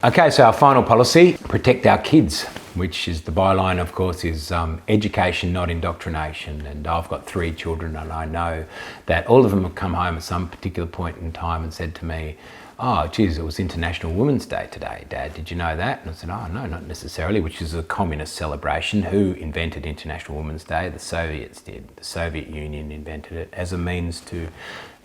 Okay, so our final policy, protect our kids, which is the byline, of course, is education, not indoctrination. And I've got 3 children, and I know that all of them have come home at some particular point in time and said to me, "Oh, geez, it was International Women's Day today, Dad. Did you know that?" And I said, "Oh, no, not necessarily," which is a communist celebration. Who invented International Women's Day? The Soviets did. The Soviet Union invented it as a means to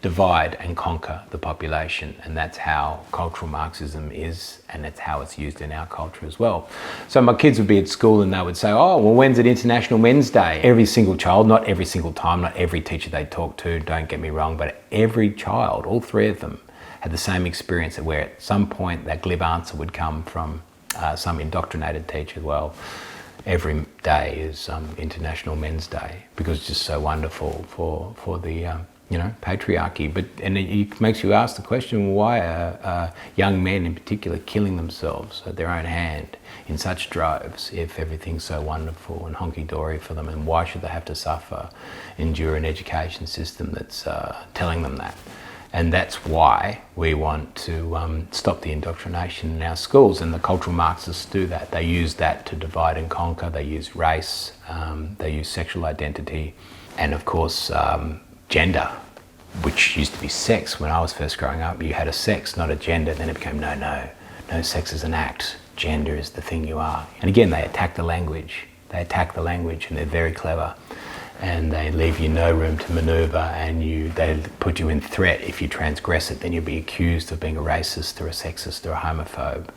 divide and conquer the population, and that's how cultural Marxism is, and that's how it's used in our culture as well. So my kids would be at school and they would say, "Oh, well, when's it International Men's Day?" Every single child, not every single time, not every teacher they talk to, don't get me wrong, but every child, all 3 of them, had the same experience where at some point that glib answer would come from some indoctrinated teacher. Well, every day is International Men's Day because it's just so wonderful for the patriarchy. And it makes you ask the question, why are young men in particular killing themselves at their own hand in such droves if everything's so wonderful and honky-dory for them, and why should they have to suffer, endure an education system that's telling them that? And that's why we want to stop the indoctrination in our schools, and the cultural Marxists do that. They use that to divide and conquer. They use race, they use sexual identity, and of course gender, which used to be sex. When I was first growing up, you had a sex, not a gender. Then it became no, sex is an act. Gender is the thing you are. And again, they attack the language. They attack the language, and they're very clever. And they leave you no room to maneuver, and they put you in threat. If you transgress it, then you'll be accused of being a racist or a sexist or a homophobe,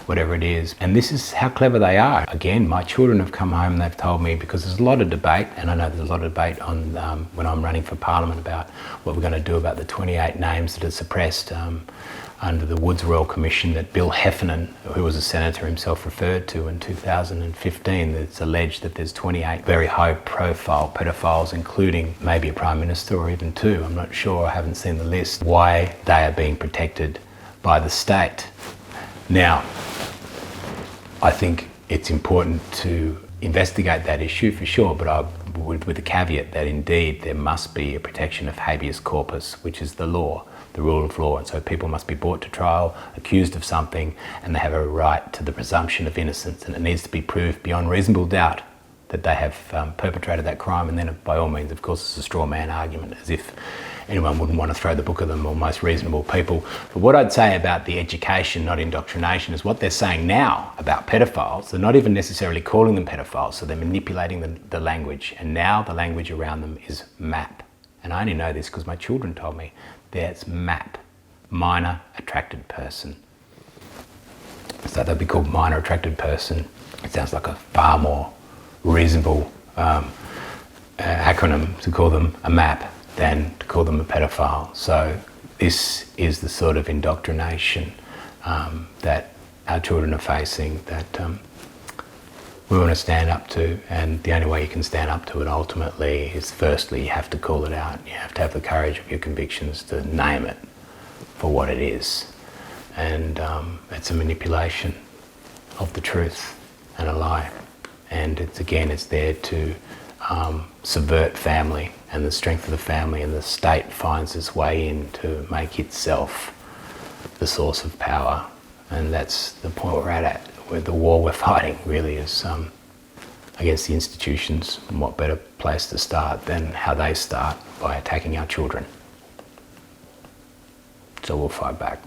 whatever it is. And this is how clever they are. Again, my children have come home and they've told me, because there's a lot of debate, and I know there's a lot of debate on when I'm running for Parliament about what we're going to do about the 28 names that are suppressed under the Woods Royal Commission that Bill Heffernan, who was a senator himself, referred to in 2015. It's alleged that there's 28 very high-profile pedophiles, including maybe a Prime Minister or even 2. I'm not sure, I haven't seen the list, why they are being protected by the state. Now, I think it's important to investigate that issue for sure, but with the caveat that indeed there must be a protection of habeas corpus, which is the law, the rule of law. And so people must be brought to trial, accused of something, and they have a right to the presumption of innocence, and it needs to be proved beyond reasonable doubt that they have perpetrated that crime. And then by all means, of course, it's a straw man argument, as if anyone wouldn't want to throw the book at them, or most reasonable people. But what I'd say about the education, not indoctrination, is what they're saying now about pedophiles. They're not even necessarily calling them pedophiles, so they're manipulating the language. And now the language around them is MAP. And I only know this because my children told me. That's MAP, minor attracted person. So they'll be called minor attracted person. It sounds like a far more reasonable acronym to call them a MAP than to call them a pedophile. So this is the sort of indoctrination that our children are facing, that we want to stand up to. And the only way you can stand up to it ultimately is, firstly, you have to call it out. You have to have the courage of your convictions to name it for what it is. And it's a manipulation of the truth and a lie. And it's there to subvert family and the strength of the family, and the state finds its way in to make itself the source of power. And that's the point we're at, where the war we're fighting really is against the institutions. And what better place to start than how they start, by attacking our children. So we'll fight back.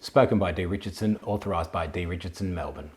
Spoken by D. Richardson, authorised by D. Richardson, Melbourne.